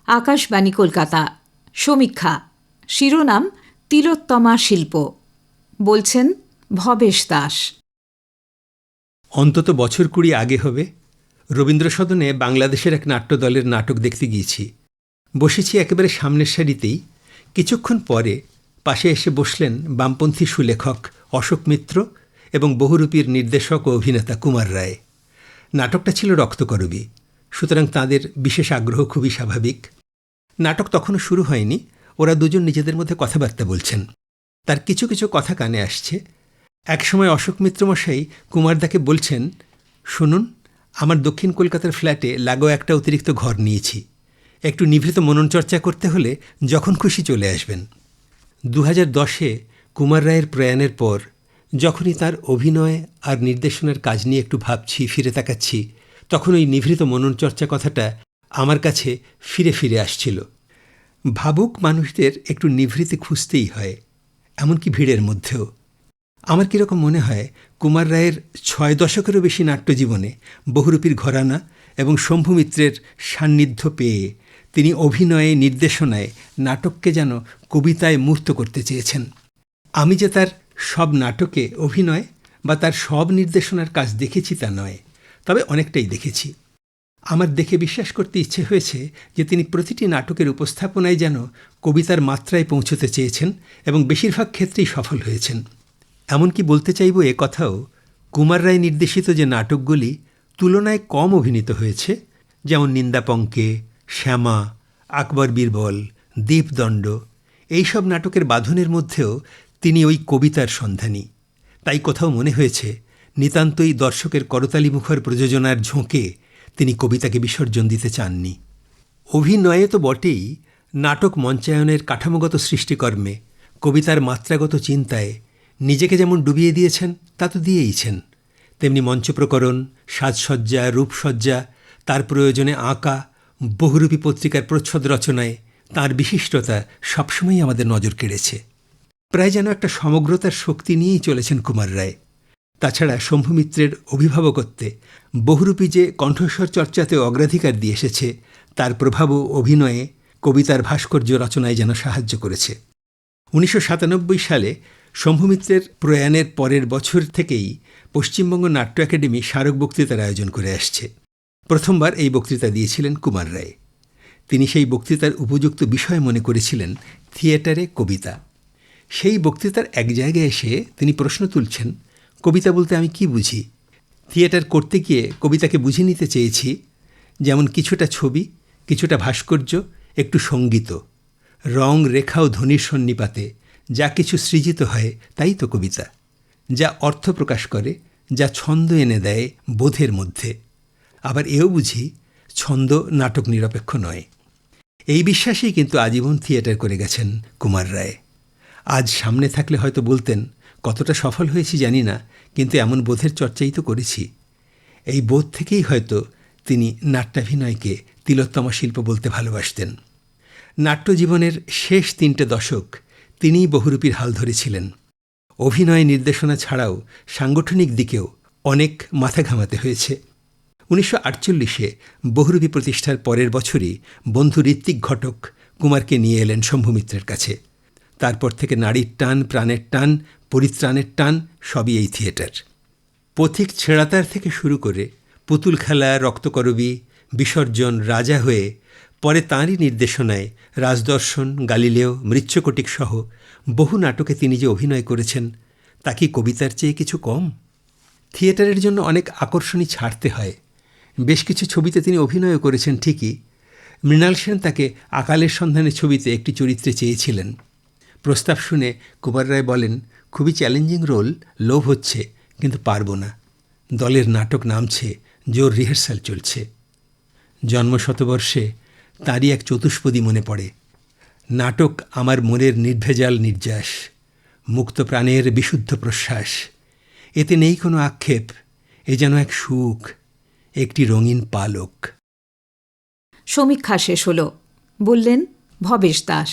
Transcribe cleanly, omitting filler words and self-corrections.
আকাশবাণী কলকাতা। সমীক্ষা। শিরোনাম তিলোত্তমা শিল্প। বলছেন ভবেশ দাস। অন্তত বছর 20 আগে হবে, রবীন্দ্রসদনে বাংলাদেশের এক নাট্যদলের নাটক দেখতে গিয়েছি। বসেছি একেবারে সামনের সারিতেই। কিছুক্ষণ পরে পাশে এসে বসলেন বামপন্থী সুলেখক অশোক মিত্র এবং বহুরূপীর নির্দেশক ও অভিনেতা কুমার রায়। নাটকটা ছিল রক্তকরবী, সুতরাং তাঁদের বিশেষ আগ্রহ খুবই স্বাভাবিক। নাটক তখনও শুরু হয়নি, ওরা দুজন নিজেদের মধ্যে কথাবার্তা বলছেন। তার কিছু কিছু কথা কানে আসছে। একসময় অশোক মিত্রমশাই কুমারদাকে বলছেন, শুনুন, আমার দক্ষিণ কলকাতার ফ্ল্যাটে লাগোয়া একটা অতিরিক্ত ঘর নিয়েছি। একটু নিভৃত মননচর্চা করতে হলে যখন খুশি চলে আসবেন। 2010-এ কুমার রায়ের প্রয়াণের পর যখনই তার অভিনয় আর নির্দেশনার কাজ নিয়ে একটু ভাবছি, ফিরে তাকাচ্ছি, তখন ওই নিভৃত মননচর্চা কথাটা আমার কাছে ফিরে ফিরে আসছিল। ভাবুক মানুষদের একটু নিভৃতি খুঁজতেই হয়, এমনকি ভিড়ের মধ্যেও। আমার কীরকম মনে হয়, কুমার রায়ের 6 দশকেরও বেশি নাট্যজীবনে বহুরূপীর ঘরানা এবং শম্ভু মিত্রের সান্নিধ্য পেয়ে তিনি অভিনয়ে, নির্দেশনায় নাটককে যেন কবিতায় মূর্ত করতে চেয়েছেন। আমি যে তার সব নাটকে অভিনয় বা তার সব নির্দেশনার কাজ দেখেছি তা নয়, তবে অনেকটাই দেখেছি। আমার দেখে বিশ্বাস করতে ইচ্ছে হয়েছে যে তিনি প্রতিটি নাটকের উপস্থাপনায় যেন কবিতার মাত্রায় পৌঁছতে চেয়েছেন এবং বেশিরভাগ ক্ষেত্রেই সফল হয়েছেন। এমনকি বলতে চাইব এ কথাও, কুমার রায় নির্দেশিত যে নাটকগুলি তুলনায় কম অভিনীত হয়েছে, যেমন নিন্দাপঙ্কে, শ্যামা, আকবর বীরবল, দীপদণ্ড, এইসব নাটকের বাঁধনের মধ্যেও তিনি ওই কবিতার সন্ধানী। তাই কোথাও মনে হয়েছে নিতান্তই দর্শকের করতালিমুখর প্রযোজনার ঝোঁকে তিনি কবিতাকে বিসর্জন দিতে চাননি। অভিনয়ে তো বটেই, নাটক মঞ্চায়নের কাঠামোগত সৃষ্টিকর্মে, কবিতার মাত্রাগত চিন্তায় নিজেকে যেমন ডুবিয়ে দিয়েছেন তা তো দিয়েইছেন, তেমনি মঞ্চপ্রকরণ, সাজসজ্জা, রূপসজ্জা, তার প্রয়োজনে আঁকা, বহুরূপী পত্রিকার প্রচ্ছদ রচনায় তাঁর বিশিষ্টতা সবসময়ই আমাদের নজর কেড়েছে। প্রায় যেন একটা সমগ্রতার শক্তি নিয়েই চলেছেন কুমার রায়। তাছাড়া শম্ভু মিত্রের অভিভাবকত্বে বহুরূপী যে কণ্ঠস্বর চর্চাতে অগ্রাধিকার দিয়ে এসেছে, তার প্রভাবও অভিনয়ে, কবিতার ভাস্কর্য রচনায় যেন সাহায্য করেছে। 1997 সালে শম্ভু মিত্রের প্রয়াণের পরের বছর থেকেই পশ্চিমবঙ্গ নাট্য একাডেমি স্মারক বক্তৃতার আয়োজন করে আসছে। প্রথমবার এই বক্তৃতা দিয়েছিলেন কুমার রায়। তিনি সেই বক্তৃতার উপযুক্ত বিষয় মনে করেছিলেন থিয়েটারে কবিতা। সেই বক্তৃতার এক জায়গায় এসে তিনি প্রশ্ন তুলছেন, কবিতা বলতে আমি কি বুঝি? থিয়েটার করতে গিয়ে কবিতাকে বুঝে নিতে চেয়েছি যেমন কিছুটা ছবি, কিছুটা ভাস্কর্য, একটু সঙ্গীত, রং, রেখা ও ধ্বনির সন্নিপাতে যা কিছু সৃজিত হয় তাই তো কবিতা, যা অর্থ প্রকাশ করে, যা ছন্দ এনে দেয় বোধের মধ্যে। আবার এও বুঝি ছন্দ নাটক নিরপেক্ষ নয়। এই বিশ্বাসেই কিন্তু আজীবন থিয়েটার করে গেছেন কুমার রায়। আজ সামনে থাকলে হয়তো বলতেন, কতটা সফল হয়েছি জানি না, কিন্তু এমন বোধের চর্চাই তো করেছি। এই বোধ থেকেই হয়তো তিনি নাট্যাভিনয়কে তিলোত্তমা শিল্প বলতে ভালোবাসতেন। নাট্যজীবনের শেষ 3টে দশক তিনিই বহুরূপীর হাল ধরেছিলেন। অভিনয়, নির্দেশনা ছাড়াও সাংগঠনিক দিকেও অনেক মাথা ঘামাতে হয়েছে। 1948-এ বহুরূপী প্রতিষ্ঠার পরের বছরই বন্ধু ঋত্বিক ঘটক কুমারকে নিয়ে এলেন শম্ভু মিত্রের কাছে। তারপর থেকে নারীর টান, প্রাণের টান, পরিত্রাণের টান, সবই এই থিয়েটার। পথিক ছেঁড়াতার থেকে শুরু করে পুতুল খেলা, রক্তকরবী, বিসর্জন, রাজা হয়ে, পরে তাঁরই নির্দেশনায় রাজদর্শন, গালিলেও, মৃচ্ছকটিক সহ বহু নাটকে তিনি যে অভিনয় করেছেন, তা কি কবিতার চেয়ে কিছু কম? থিয়েটারের জন্য অনেক আকর্ষণই ছাড়তে হয়। বেশ কিছু ছবিতে তিনি অভিনয়ও করেছেন ঠিকই। মৃণাল সেন তাকে আকালের সন্ধানে ছবিতে একটি চরিত্রে চেয়েছিলেন। প্রস্তাব শুনে কুমার রায় বলেন, খুবই চ্যালেঞ্জিং রোল, লোভ হচ্ছে, কিন্তু পারব না। দলের নাটক নামছে, জোর রিহার্সাল চলছে। জন্মশতবর্ষে তাঁরই এক চতুষ্পদী মনে পড়ে, নাটক আমার মনের নির্ভেজাল নির্যাস, মুক্ত প্রাণের বিশুদ্ধ প্রশ্বাস। এতে নেই কোনো আক্ষেপ, এ যেন এক সুখ, একটি রঙিন পালক। সমীক্ষা শেষ হল। বললেন ভবেশ দাস।